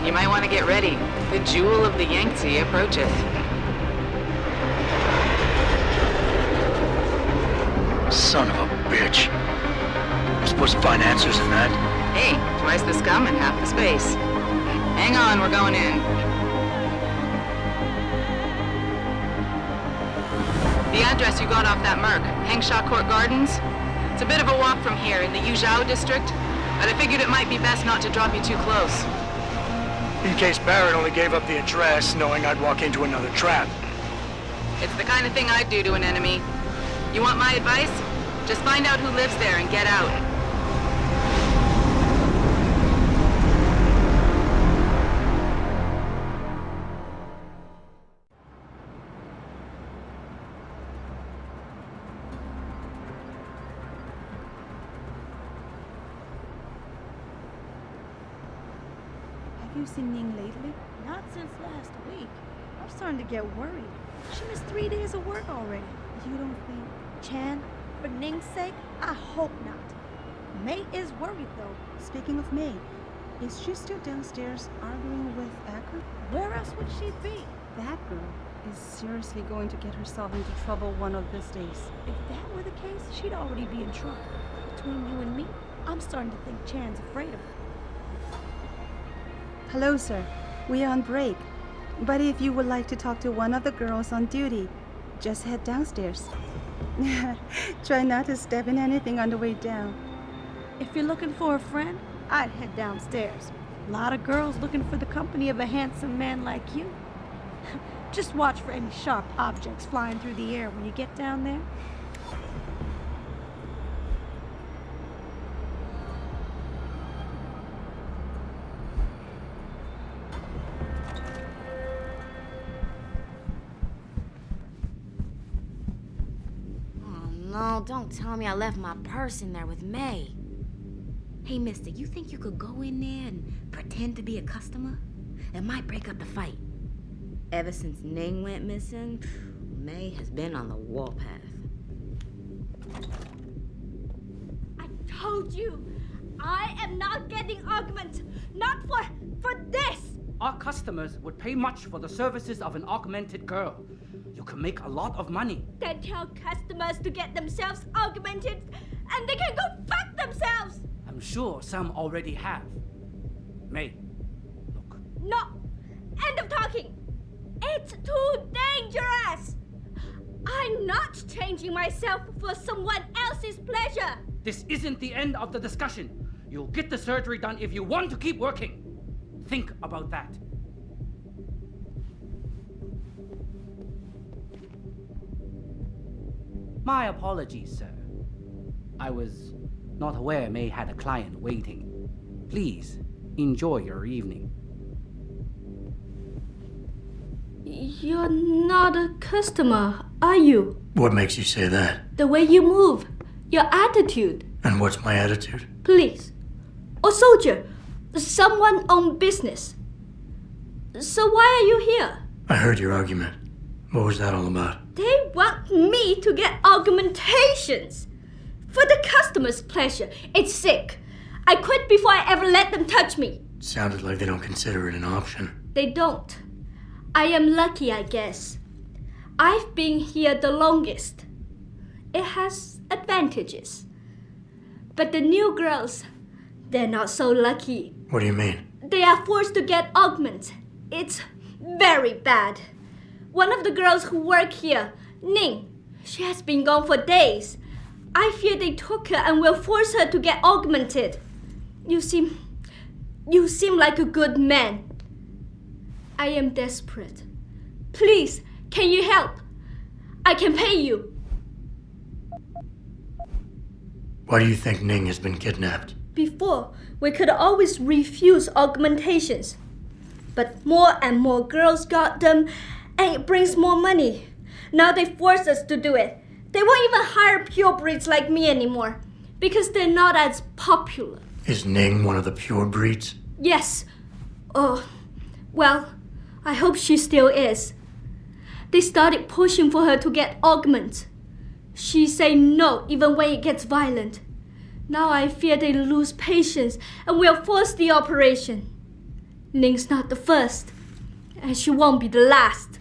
on, you might want to get ready. The jewel of the Yangtze approaches. Son of a bitch. I'm supposed to find answers in that. Hey, twice the scum and half the space. Hang on, we're going in. The address you got off that Merc, Hengsha Court Gardens. It's a bit of a walk from here in the Yuzhou district, but I figured it might be best not to drop you too close. In case Barrett only gave up the address, knowing I'd walk into another trap. It's the kind of thing I'd do to an enemy. You want my advice? Just find out who lives there and get out. Have you seen Ning lately? Not since last week. I'm starting to get worried. She missed 3 days of work already. You don't think? Chan, for Ning's sake, I hope not. May is worried though. Speaking of May, is she still downstairs arguing with Acker? Where else would she be? That girl is seriously going to get herself into trouble one of these days. If that were the case, she'd already be in trouble. Between you and me, I'm starting to think Chan's afraid of her. Hello, sir. We are on break. But if you would like to talk to one of the girls on duty, just head downstairs. Try not to step in anything on the way down. If you're looking for a friend, I'd head downstairs. A lot of girls looking for the company of a handsome man like you. Just watch for any sharp objects flying through the air when you get down there. No, don't tell me I left my purse in there with May. Hey, mister, you think you could go in there and pretend to be a customer? It might break up the fight. Ever since Ning went missing, May has been on the warpath. I told you, I am not getting argument. Not for this. Our customers would pay much for the services of an augmented girl. You can make a lot of money. Then tell customers to get themselves augmented and they can go fuck themselves. I'm sure some already have. May, look. No, end of talking. It's too dangerous. I'm not changing myself for someone else's pleasure. This isn't the end of the discussion. You'll get the surgery done if you want to keep working. Think about that. My apologies, sir. I was not aware May had a client waiting. Please, enjoy your evening. You're not a customer, are you? What makes you say that? The way you move, your attitude. And what's my attitude? Please. A soldier, someone on business. So why are you here? I heard your argument. What was that all about? They want me to get augmentations. For the customer's pleasure. It's sick. I quit before I ever let them touch me. Sounded like they don't consider it an option. They don't. I am lucky, I guess. I've been here the longest. It has advantages. But the new girls, they're not so lucky. What do you mean? They are forced to get augments. It's very bad. One of the girls who work here, Ning, she has been gone for days. I fear they took her and will force her to get augmented. You seem like a good man. I am desperate. Please, can you help? I can pay you. Why do you think Ning has been kidnapped? Before, we could always refuse augmentations. But more and more girls got them, and it brings more money. Now they force us to do it. They won't even hire pure breeds like me anymore, because they're not as popular. Is Ning one of the pure breeds? Yes. Oh, well, I hope she still is. They started pushing for her to get augments. She say no even when it gets violent. Now I fear they lose patience and will force the operation. Ning's not the first, and she won't be the last.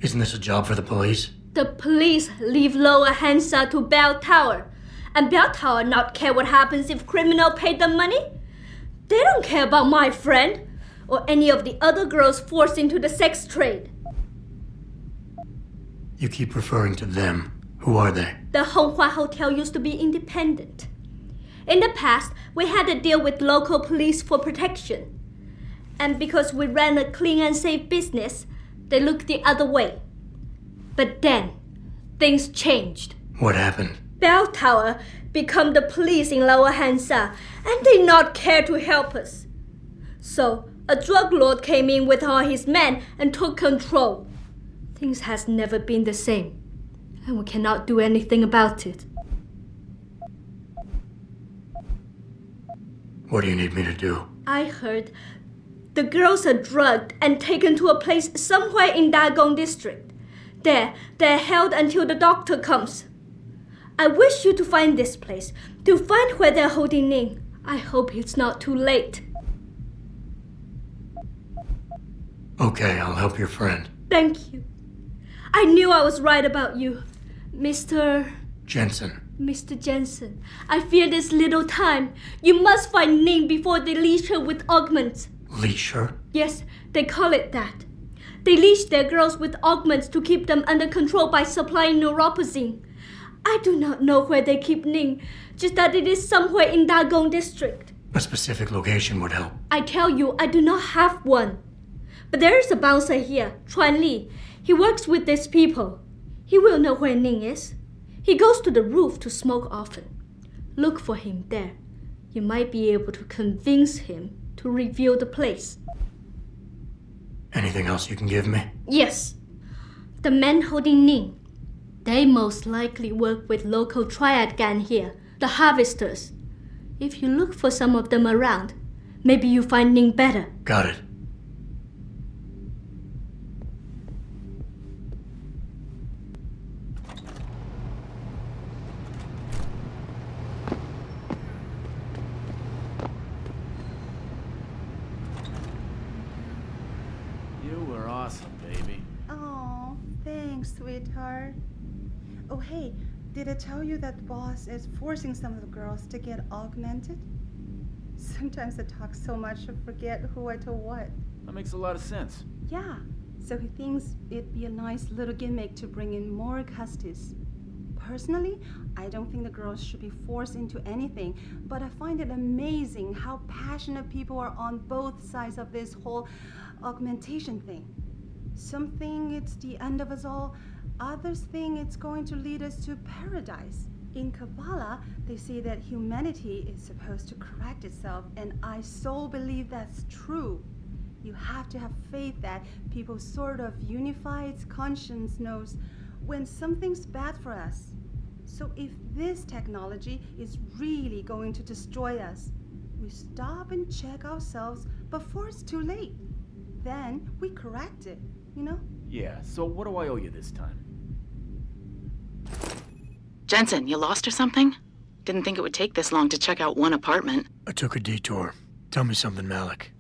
Isn't this a job for the police? The police leave Lower Hengsha to Bell Tower, and Bell Tower not care what happens if criminal pay them money. They don't care about my friend or any of the other girls forced into the sex trade. You keep referring to them. Who are they? The Hua Hotel used to be independent. In the past, we had a deal with local police for protection. And because we ran a clean and safe business, they looked the other way. But then, things changed. What happened? Bell Tower become the police in Lower Hengsha, and they not care to help us. So, a drug lord came in with all his men and took control. Things has never been the same, and we cannot do anything about it. What do you need me to do? I heard the girls are drugged and taken to a place somewhere in Dagong district. There, they're held until the doctor comes. I wish you to find this place, to find where they're holding Ning. I hope it's not too late. Okay, I'll help your friend. Thank you. I knew I was right about you, Mr. Jensen. Mr. Jensen. I fear this little time. You must find Ning before they leash her with augments. Leash her? Yes, they call it that. They leash their girls with augments to keep them under control by supplying neuropozyne. I do not know where they keep Ning, just that it is somewhere in Dagong district. A specific location would help. I tell you, I do not have one. But there is a bouncer here, Chuan Li. He works with these people. He will know where Ning is. He goes to the roof to smoke often. Look for him there. You might be able to convince him to reveal the place. Anything else you can give me? Yes. The men holding Ning. They most likely work with local triad gang here, the harvesters. If you look for some of them around, maybe you find Ning better. Got it. You were awesome, baby. Oh, thanks, sweetheart. Oh, hey, did I tell you that the boss is forcing some of the girls to get augmented? Sometimes I talk so much I forget who I told what. That makes a lot of sense. Yeah, so he thinks it'd be a nice little gimmick to bring in more customers. Personally, I don't think the girls should be forced into anything, but I find it amazing how passionate people are on both sides of this whole augmentation thing. Some think it's the end of us all, others think it's going to lead us to paradise. In Kabbalah, they say that humanity is supposed to correct itself, and I so believe that's true. You have to have faith that people sort of unify its conscience knows when something's bad for us. So if this technology is really going to destroy us, we stop and check ourselves before it's too late. Then we correct it, you know? Yeah, so what do I owe you this time? Jensen, you lost or something? Didn't think it would take this long to check out one apartment. I took a detour. Tell me something, Malik.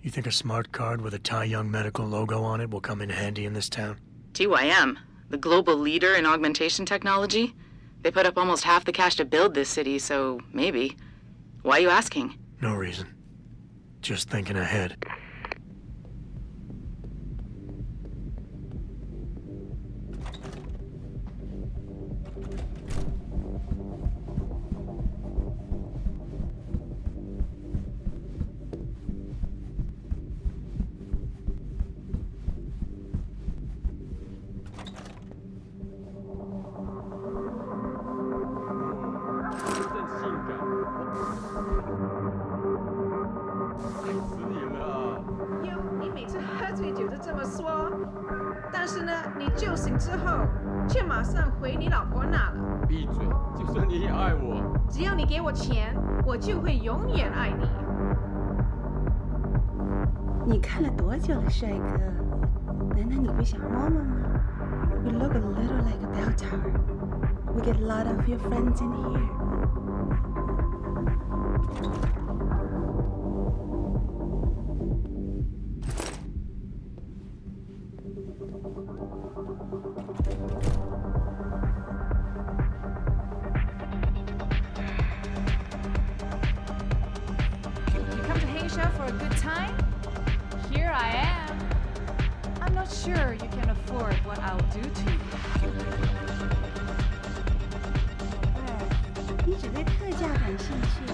You think a smart card with a Tai Young Medical logo on it will come in handy in this town? TYM, the global leader in augmentation technology. They put up almost half the cash to build this city, so maybe. Why are you asking? No reason. Just thinking ahead.你看了多久了，帅哥？难道你不想摸摸吗？ You look a little like a bell tower. We get a lot of your friends in here. sure you can afford what I'll do to you. 你只对特价感兴趣啊？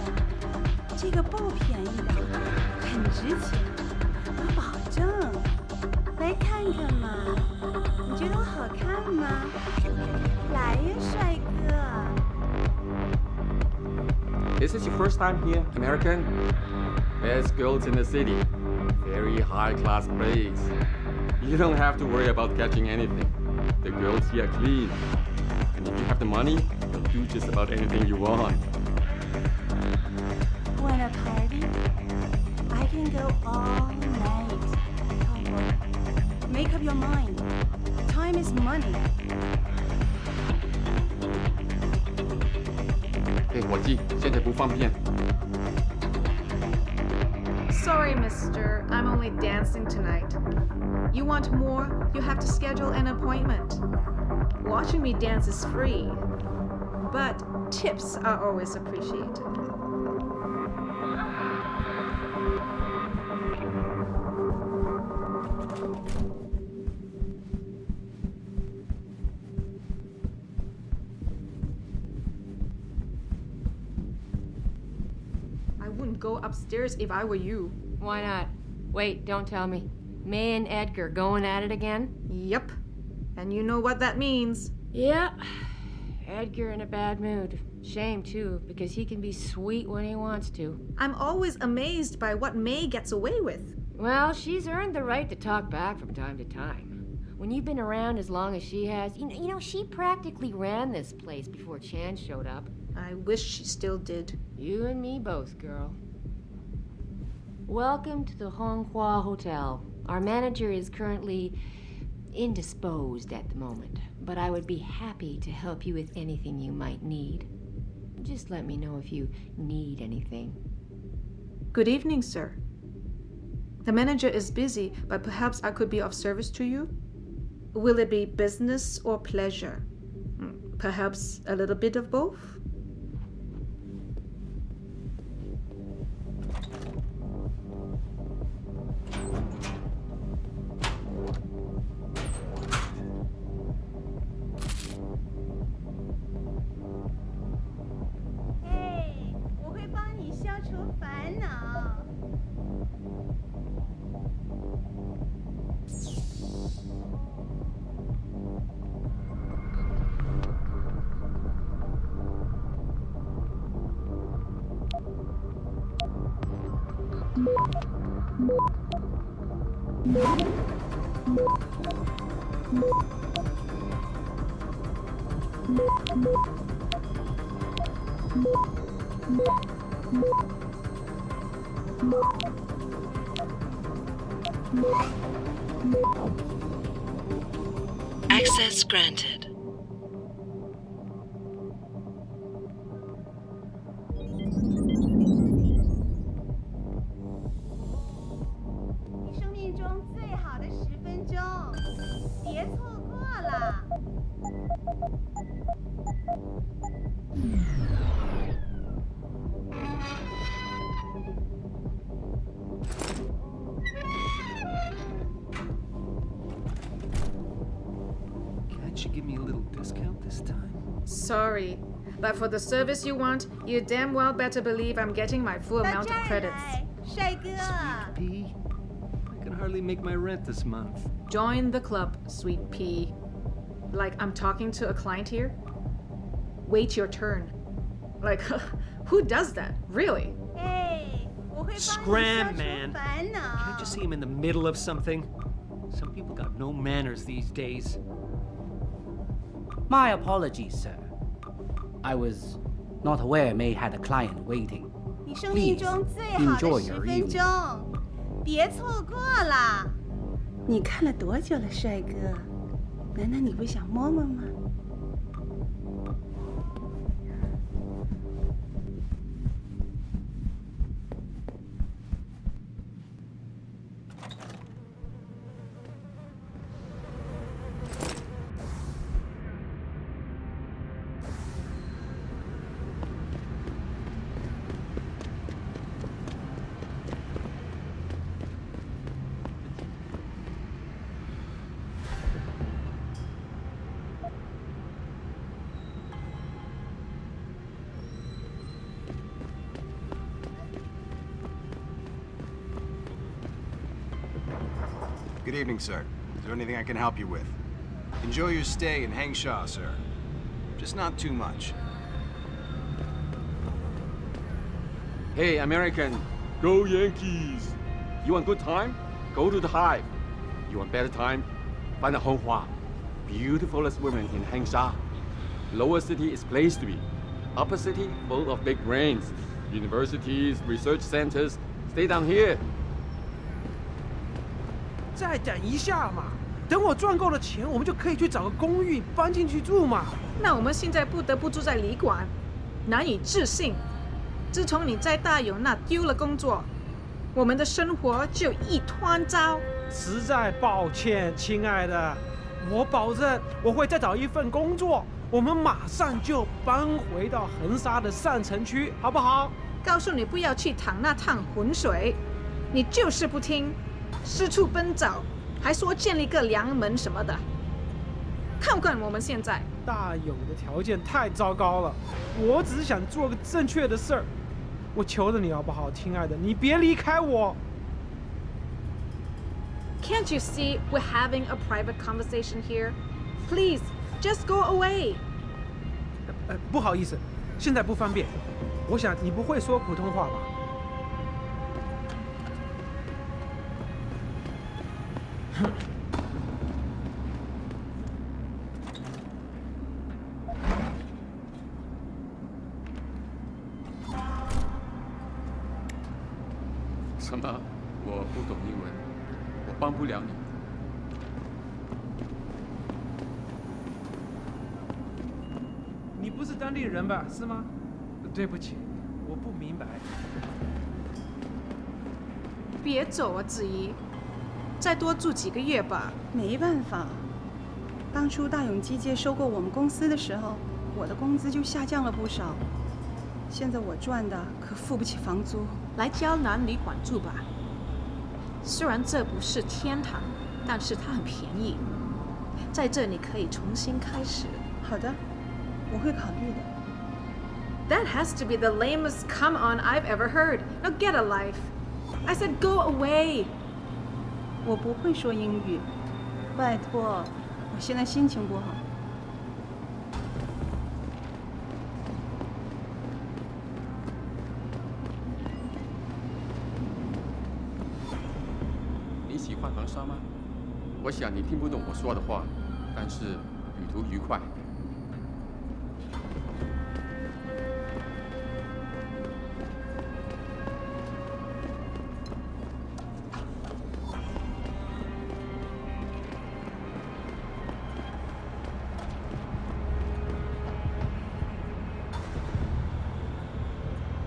这个不便宜的，很值钱，我保证。来看看嘛，你觉得我好看吗？来呀，帅哥！ This is your first time here, American? Best girls in the city. Very high-class place. You don't have to worry about catching anything. The girls here are clean. And if you have the money, you'll do just about anything you want. Want a party? I can go all night. Cowboy, make up your mind. Time is money. 嘿，伙计，现在不方便。 Sorry, mister. I'm only dancing tonight. You want more? You have to schedule an appointment. Watching me dance is free, but tips are always appreciated. I wouldn't go upstairs if I were you. Why not? Wait, don't tell me. May and Edgar going at it again? Yep. And you know what that means. Yeah. Edgar in a bad mood. Shame, too, because he can be sweet when he wants to. I'm always amazed by what May gets away with. Well, she's earned the right to talk back from time to time. When you've been around as long as she has, you know, she practically ran this place before Chan showed up. I wish she still did. You and me both, girl. Welcome to the Hua Hotel. Our manager is currently indisposed at the moment, but I would be happy to help you with anything you might need. Just let me know if you need anything. Good evening, sir. The manager is busy, but perhaps I could be of service to you? Will it be business or pleasure? Perhaps a little bit of both? Hey, 我会帮你消除烦恼。 Access granted. 你生命中最好的10分钟，别错过了。 Can't you give me a little discount this time? Sorry, but for the service you want, you damn well better believe I'm getting my full 到 amount 这 of 儿 credits. 来，帅哥。 P? I can hardly make my rent this month. Join the club, sweet pea. Like I'm talking to a client here? Wait your turn. Like, who does that? Really? 哎，我会帮你消 Scram, 除 man. 烦恼。 Can't you see him in the middle of something? Some people got no manners these days. My apologies, sir. I was not aware May had a client waiting. 你生命中最好的 enjoy 10 your 分 evening. 钟，别错过了。你看了多久了，帅哥？难道你不想摸摸吗？ Good evening, sir. Is there anything I can help you with? Enjoy your stay in Hengsha, sir. Just not too much. Hey, American, go Yankees! You want good time? Go to the Hive. You want better time? Find a Hua. Beautifulest women in Hengsha. Lower city is place to be. Upper city full of big brains. Universities, research centers. Stay down here. 再等一下嘛，等我赚够了钱，我们就可以去找个公寓搬进去住嘛。那我们现在不得不住在旅馆，难以置信。自从你在大勇那丢了工作，我们的生活就一团糟。实在抱歉，亲爱的，我保证我会再找一份工作，我们马上就搬回到横沙的上城区，好不好？告诉你不要去淌那趟浑水，你就是不听，四处奔走，还说建立个良门什么的。看看我们现在，大勇的条件太糟糕了，我只是想做个正确的事儿。我求着你好不好，亲爱的，你别离开我。Can't you see we're having a private conversation here? Please, just go away. 不好意思，现在不方便。我想你不会说普通话吧？什么？我不懂英文，我帮不了你。你不是当地人吧？是吗？对不起，我不明白。别走啊，子怡，再多住几个月吧。没办法，当初大勇机械收购我们公司的时候，我的工资就下降了不少。现在我赚的可付不起房租。来胶南旅馆住吧。虽然这不是天堂，但是它很便宜。在这你可以重新开始。好的，我会考虑的。That has to be the lamest come on I've ever heard. Now get a life. I said go away. 我不会说英语，拜托，我现在心情不好。你喜欢横沙吗？我想你听不懂我说的话，但是旅途愉快。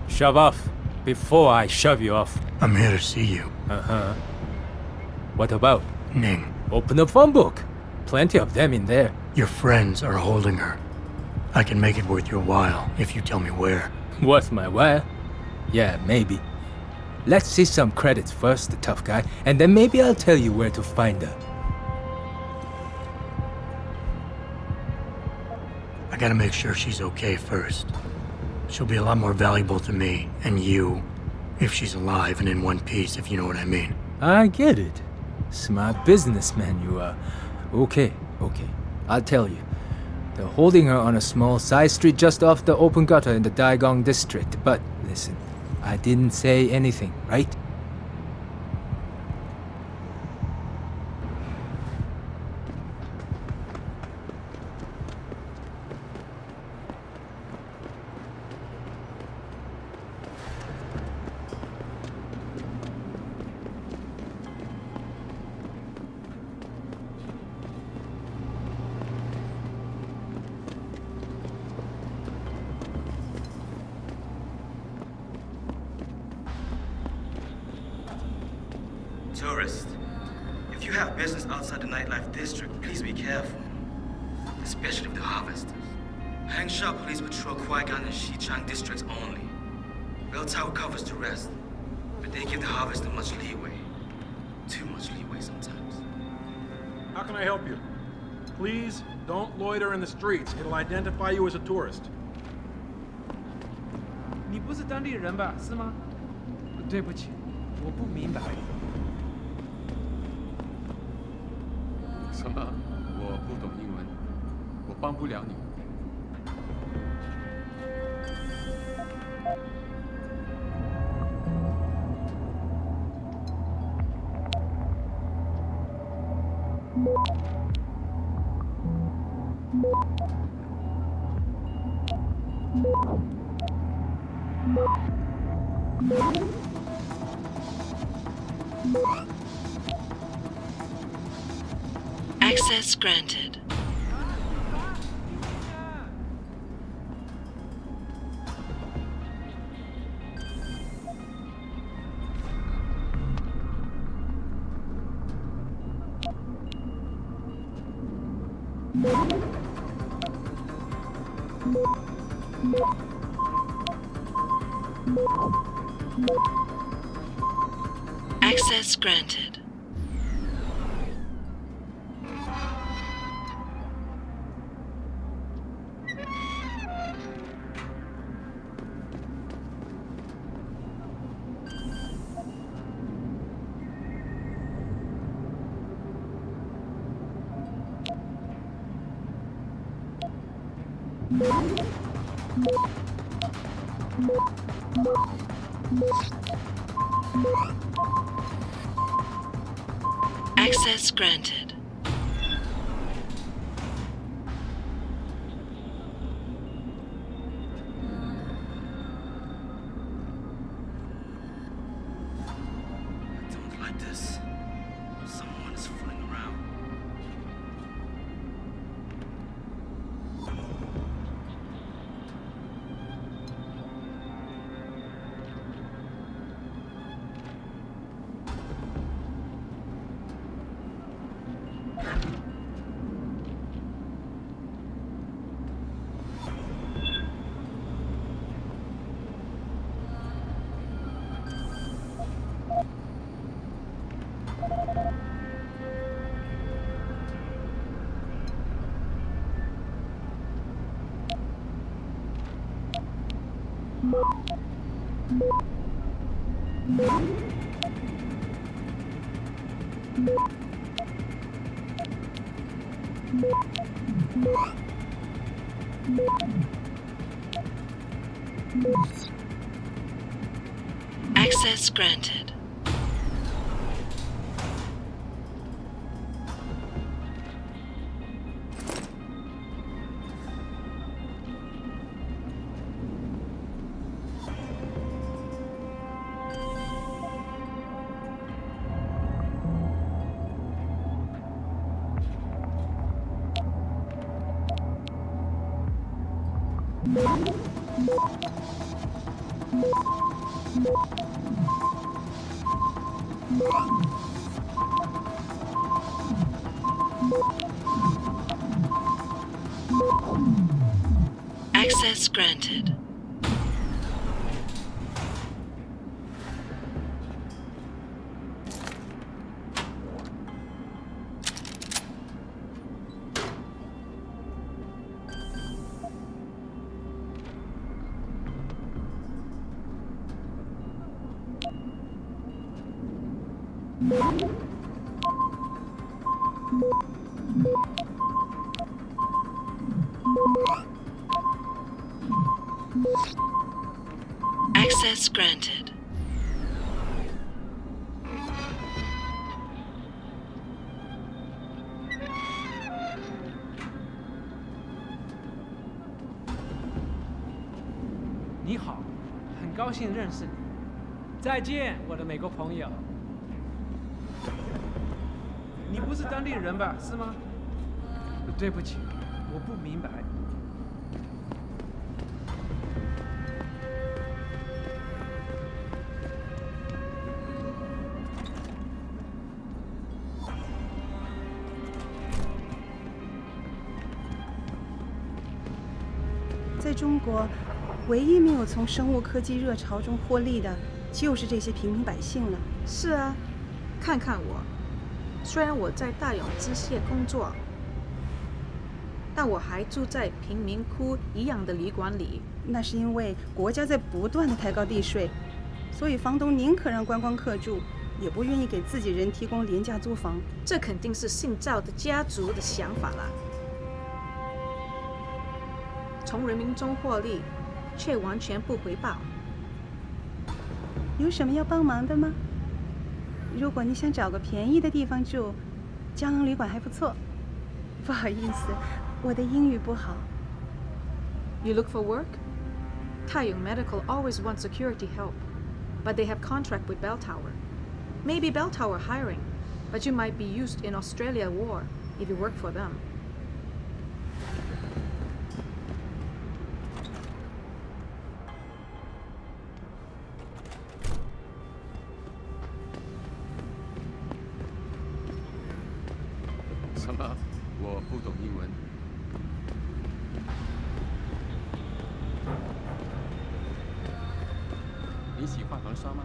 Shove off before I shove you off. I'm here to see you. Uh-huh. What about? Ning. Open the phone book. Plenty of them in there. Your friends are holding her. I can make it worth your while if you tell me where. Worth my while? Yeah, maybe. Let's see some credits first, the tough guy, and then maybe I'll tell you where to find her. I gotta make sure she's okay first. She'll be a lot more valuable to me and you if she's alive and in one piece, if you know what I mean. I get it. Smart businessman you are. Okay. I'll tell you. They're holding her on a small side street just off the open gutter in the Daigong district. But listen, I didn't say anything, right? Tourist, if you have business outside the nightlife district, please be careful. Especially with the harvesters. Hengsha police patrol Kuaigan and Xichang districts only. Belltower covers the rest, but they give the harvester much leeway. Too much leeway sometimes. How can I help you? Please don't loiter in the streets. It'll identify you as a tourist. 你不是当地人吧？是吗？对不起，我不明白。什么？我不懂英文，我帮不了你。Access granted. Access granted. Access granted. I don't like this. Someone is fooling around. Access granted. Access granted. Access granted. “你好，很高兴认识你。再见，我的美国朋友。你不是当地人吧？是吗？对不起，我不明白。”在中国，唯一没有从生物科技热潮中获利的，就是这些平民百姓了。是啊，看看我，虽然我在大永机械工作，但我还住在贫民窟一样的旅馆里。那是因为国家在不断的抬高地税，所以房东宁可让观光客住，也不愿意给自己人提供廉价租房。这肯定是姓赵的家族的想法啦。从人民中获利，却完全不回报。有什么要帮忙的吗？如果你想找个便宜的地方住，江洋旅馆还不错。不好意思，我的英语不好。You look for work? Taiyong Medical always wants security help, but they have contract with Bell Tower. Maybe Bell Tower hiring, but you might be used in Australia war if you work for them. Somehow, 我不懂英文。你喜欢黄沙吗？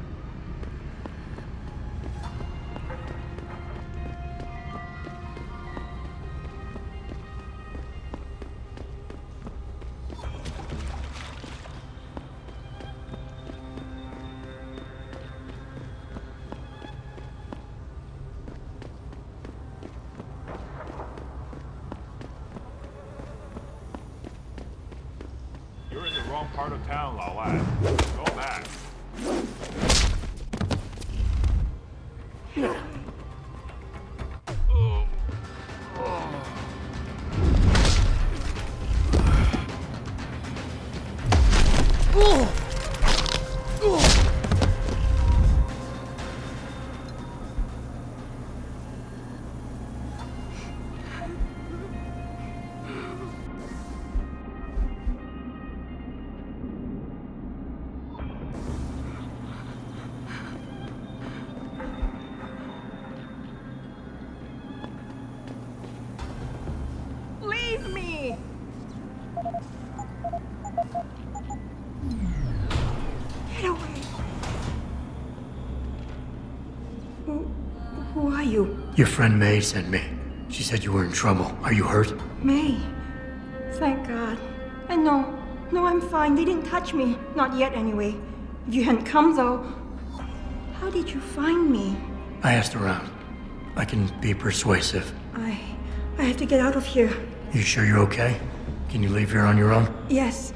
You're in the wrong part of town, 老外. Go back. Leave me! Get away! Who are you? Your friend May sent me. She said you were in trouble. Are you hurt? May. Thank God. And no, I'm fine. They didn't touch me. Not yet, anyway. If you hadn't come, though, how did you find me? I asked around. I can be persuasive. I have to get out of here. You sure you're okay? Can you leave here on your own? Yes,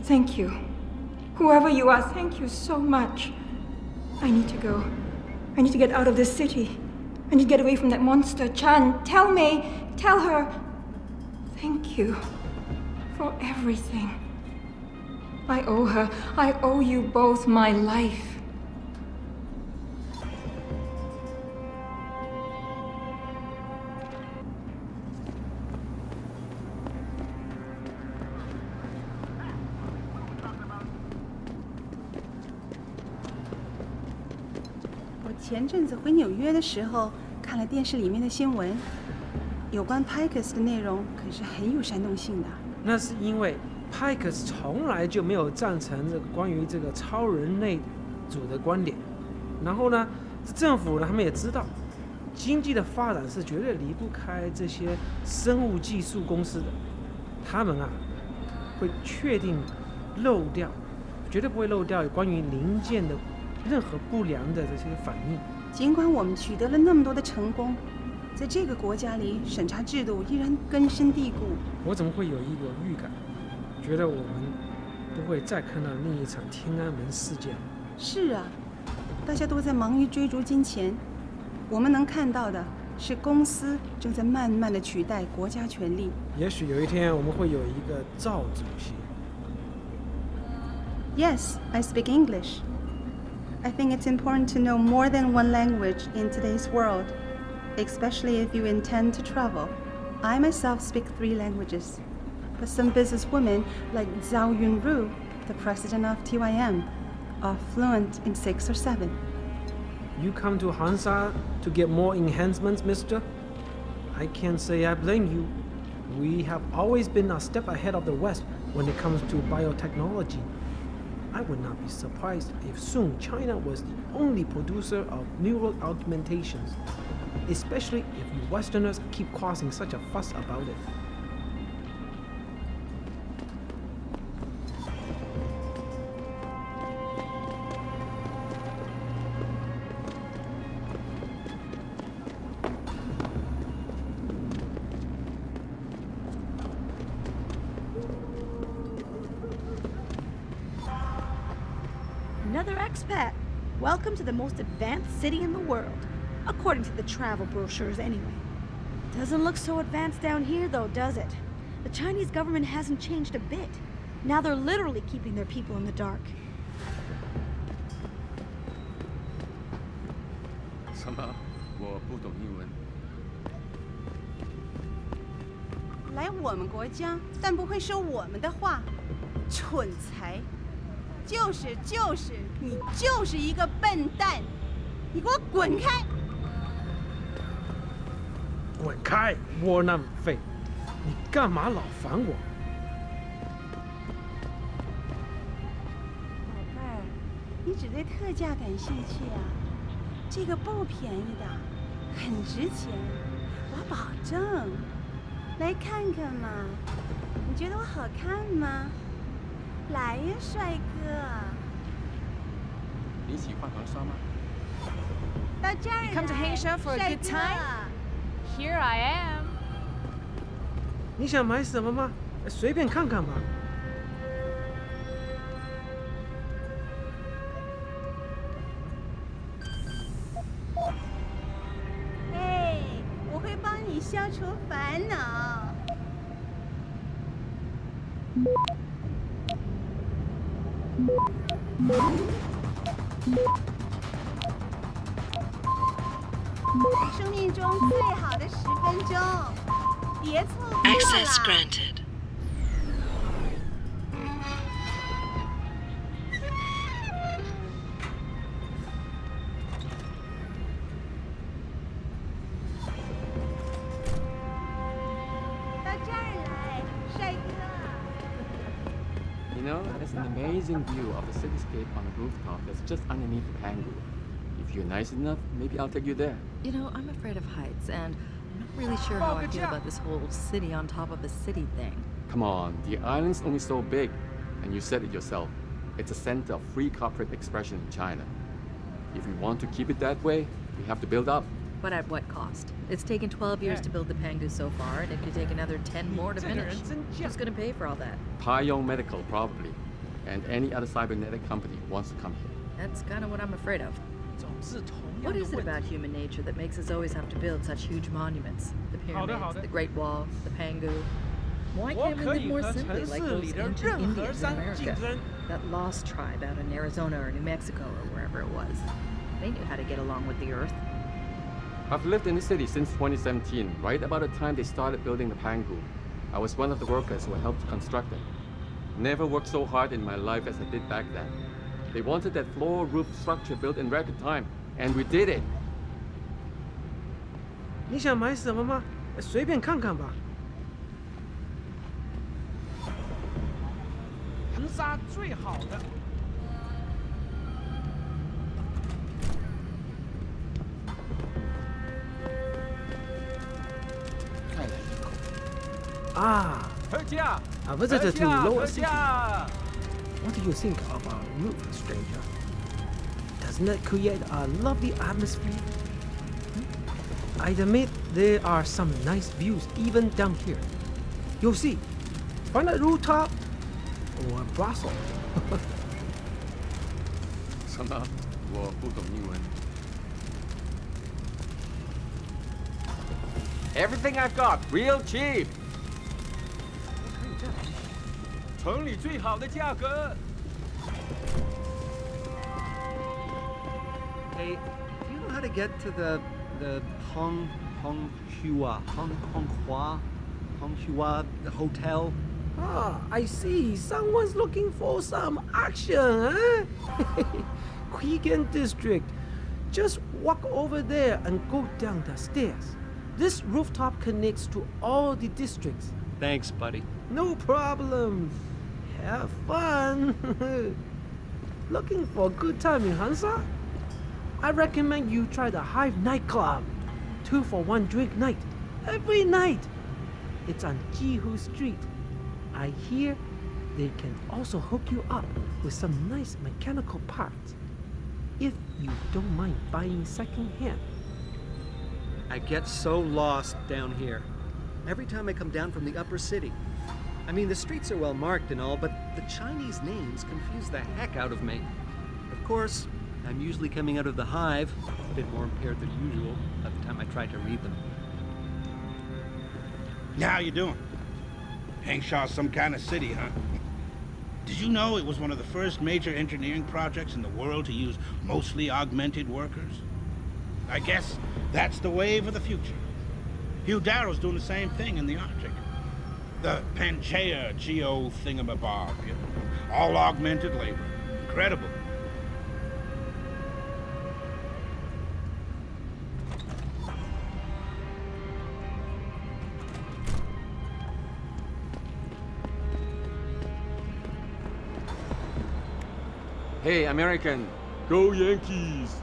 thank you. Whoever you are, thank you so much. I need to go. I need to get out of this city. I need to get away from that monster, Chan. Tell May, tell her. Thank you for everything. I owe her. I owe you both my life. 前阵子回纽约的时候，看了电视里面的新闻，有关 Pikers 的内容可是很有煽动性的。那是因为 Pikers 从来就没有赞成这个关于这个超人类组的观点。然后呢，政府呢，他们也知道，经济的发展是绝对离不开这些生物技术公司的。他们啊，会确定漏掉，绝对不会漏掉关于零件的任何不良的这些反应。尽管我们取得了那么多的成功，在这个国家里，审查制度依然根深蒂固。我怎么会有一个预感，觉得我们不会再看到另一场天安门事件？是啊，大家都在忙于追逐金钱，我们能看到的是公司正在慢慢的取代国家权力。也许有一天我们会有一个赵主席。Yes, I speak English. I think it's important to know more than one language in today's world, especially if you intend to travel. I myself speak 3 languages, but some businesswomen like Zhao Yunru, the president of TYM, are fluent in 6 or 7. You come to Hansa to get more enhancements, mister? I can't say I blame you. We have always been a step ahead of the West when it comes to biotechnology. I would not be surprised if soon China was the only producer of neural augmentations, especially if you Westerners keep causing such a fuss about it. expat. Welcome to the most advanced city in the world. According to the travel brochures, anyway. Doesn't look so advanced down here, though, does it? The Chinese government hasn't changed a bit. Now they're literally keeping their people in the dark. 什么？我不懂英文。来我们国家，但不会说我们的话，蠢材！就是，你就是一个笨蛋！你给我滚开！滚开，窝囊废！你干嘛老烦我？宝贝儿，你只对特价感兴趣啊？这个不便宜的，很值钱，我保证。来看看嘛，你觉得我好看吗？来呀，帅哥！你喜欢和尚吗？到这儿来， You come to Hengsha for a good time? Here I am. 你想买什么吗？随便看看吧。嘿，我会帮你消除烦恼。生命中最好的10分钟，别错过了。 Access granted. 到这儿来，帅哥。 You know, there's an amazing view of the cityscape on a rooftop that's just underneath the Pangu. If you're nice enough, maybe I'll take you there. You know, I'm afraid of heights, and I'm not really sure how I feel about this whole city on top of a city thing. Come on, the island's only so big, and you said it yourself. It's a center of free corporate expression in China. If we want to keep it that way, we have to build up. But at what cost? It's taken 12 years to build the Pangu so far, and it could take another 10 more to finish. Who's gonna pay for all that? Paiyong Medical, probably. And any other cybernetic company wants to come here. That's kind of what I'm afraid of. What is it about human nature that makes us always have to build such huge monuments? The pyramids, the Great Wall, the Pangu. Why can't we live more simply like those ancient Indians in America? That lost tribe out in Arizona or New Mexico or wherever it was. They knew how to get along with the earth. I've lived in the city since 2017, right about the time they started building the Pangu. I was one of the workers who helped construct it. Never worked so hard in my life as I did back then. They wanted that floor roof structure built in record time, and we did it. 你想买什么吗？随便看看吧。横沙最好的。Ah, a visitor to Lower City. What do you think of our roof, stranger? Doesn't it create a lovely atmosphere? I admit there are some nice views even down here. You'll see. Find a rooftop or a brothel. 什么？我不懂英文。Everything I've got, real cheap. 城里最好的价格。Hey, do you know how to get to the Honghua Hotel? Ah, I see. Someone's looking for some action, huh? Kuaigan district. Just walk over there and go down the stairs. This rooftop connects to all the districts. Thanks, buddy. No problem. Have fun. Looking for a good time in Hengsha? I recommend you try the Hive nightclub. 2 for 1 drink night. Every night. It's on Jihu Street. I hear they can also hook you up with some nice mechanical parts. If you don't mind buying second-hand. I get so lost down here. Every time I come down from the upper city. I mean, the streets are well marked and all, but the Chinese names confuse the heck out of me. Of course, I'm usually coming out of the hive, a bit more impaired than usual by the time I try to read them. How you doing? Hengshaw's some kind of city, huh? Did you know it was one of the first major engineering projects in the world to use mostly augmented workers? I guess that's the wave of the future. Hugh Darrow's doing the same thing in the Arctic. The Pangaea Geo thingamabob, you know, all augmented labor. Incredible. Hey, American, go Yankees!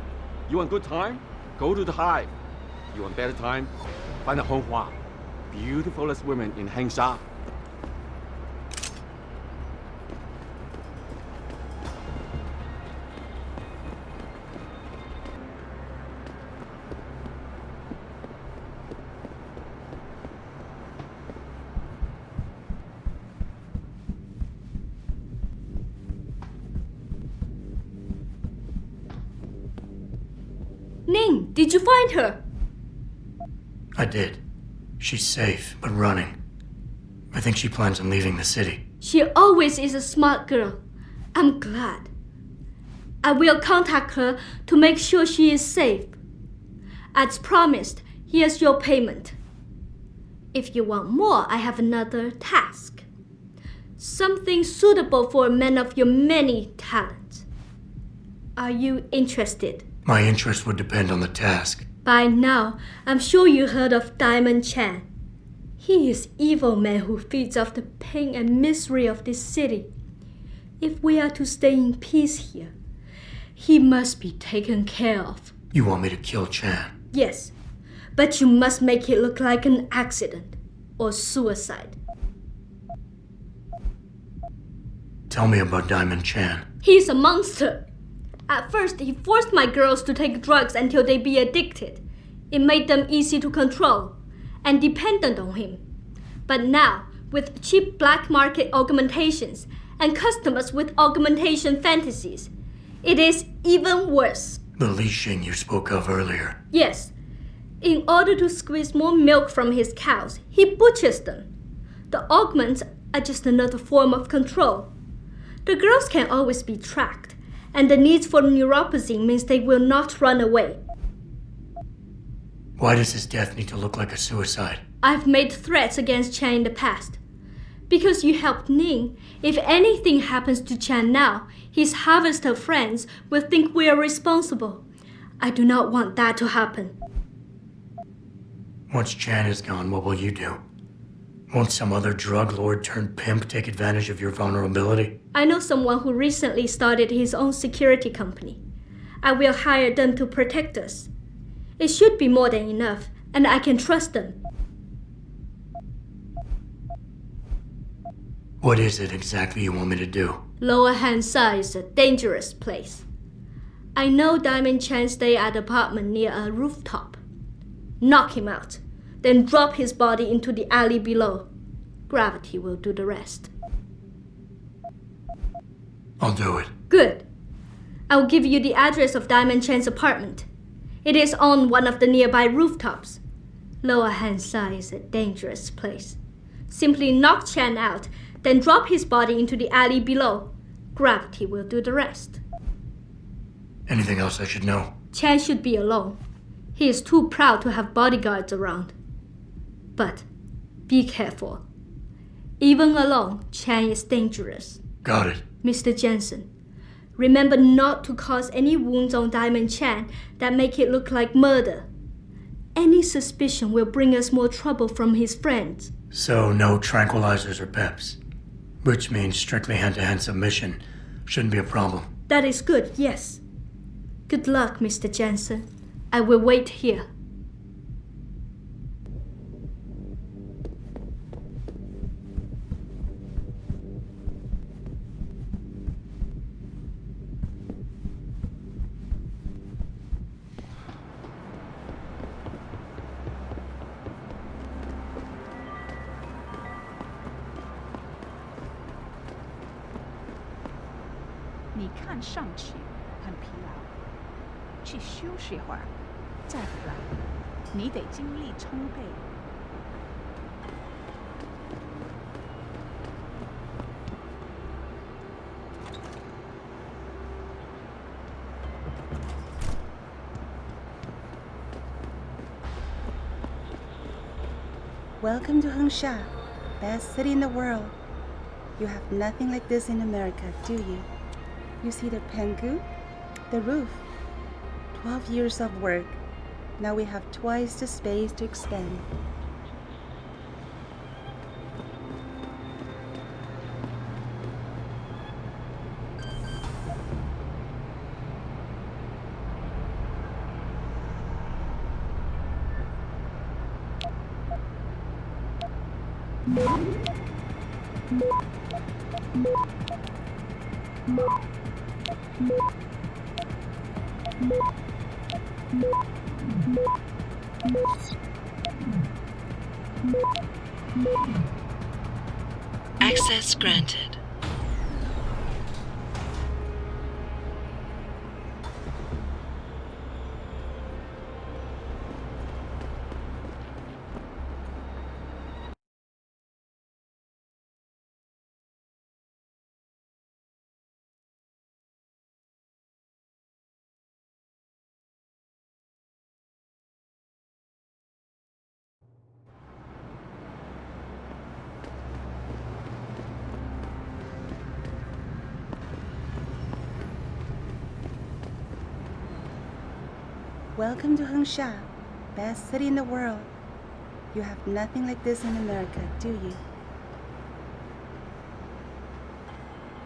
You want good time? Go to the hive. You want better time? Find a Hua, beautifulest women in Hengsha. Ning, did you find her? I did. She's safe, but running. I think she plans on leaving the city. She always is a smart girl. I'm glad. I will contact her to make sure she is safe. As promised, here's your payment. If you want more, I have another task. Something suitable for a man of your many talents. Are you interested? My interest would depend on the task. By now, I'm sure you heard of Diamond Chan. He is evil man who feeds off the pain and misery of this city. If we are to stay in peace here, he must be taken care of. You want me to kill Chan? Yes, but you must make it look like an accident or suicide. Tell me about Diamond Chan. He's a monster. At first, he forced my girls to take drugs until they be addicted. It made them easy to control and dependent on him. But now, with cheap black market augmentations and customers with augmentation fantasies, it is even worse. The leashing you spoke of earlier. Yes. In order to squeeze more milk from his cows, he butchers them. The augments are just another form of control. The girls can always be tracked, and the needs for neuropathy means they will not run away. Why does his death need to look like a suicide? I've made threats against Chan in the past. Because you helped Ning, if anything happens to Chan now, his harvester friends will think we are responsible. I do not want that to happen. Once Chan is gone, what will you do? Won't some other drug lord turned pimp take advantage of your vulnerability? I know someone who recently started his own security company. I will hire them to protect us. It should be more than enough, and I can trust them. What is it exactly you want me to do? Lower Hengsha is a dangerous place. I know Diamond Chan stay at an apartment near a rooftop. Knock him out, then drop his body into the alley below. Gravity will do the rest. I'll do it. Good. I'll give you the address of Diamond Chan's apartment. It is on one of the nearby rooftops. Lower Hengsha is a dangerous place. Simply knock Chan out, then drop his body into the alley below. Gravity will do the rest. Anything else I should know? Chan should be alone. He is too proud to have bodyguards around. But be careful. Even alone, Chan is dangerous. Got it. Mr. Jensen, remember not to cause any wounds on Diamond Chan that make it look like murder. Any suspicion will bring us more trouble from his friends. So no tranquilizers or peps. Which means strictly hand-to-hand submission. Shouldn't be a problem. That is good, yes. Good luck, Mr. Jensen. I will wait here. 去休息会儿，再回来。你得精力充沛。Welcome to Hengsha, best city in the world. You have nothing like this in America, do you? You see the pangu, the roof. 12 years of work. Now we have twice the space to expand. Access granted. Welcome to Hengsha, best city in the world. You have nothing like this in America, do you?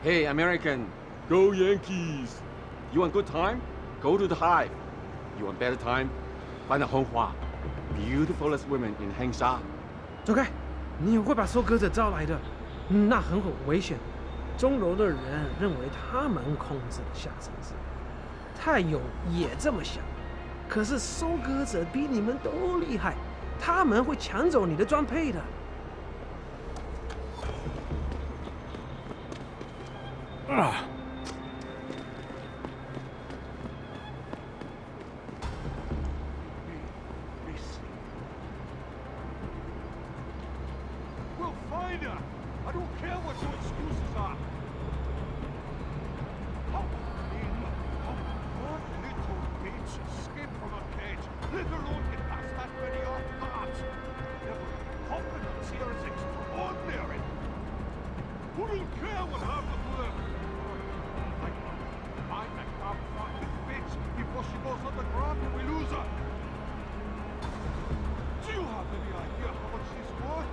Hey, American, go Yankees! You want good time? Go to the Hive. You want better time? Find a Hua, beautifulest women in Hengsha. 走开！你会把收割者招来的，那很危险。钟楼的人认为他们控制了下城市，泰永也这么想。可是收割者比你们都厉害，他们会抢走你的装配的。啊！ I don't care what your excuses are. Hop in. One little bitch escaped from a cage, let alone get past that many armed guards. Never confidence here is extraordinary. Wouldn't care what happened to them. I can't find this bitch before she goes underground and we lose her. Do you have any idea how much she's worth?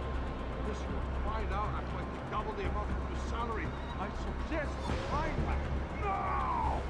This will find out after I double the amount of your salary. I suggest you find her now!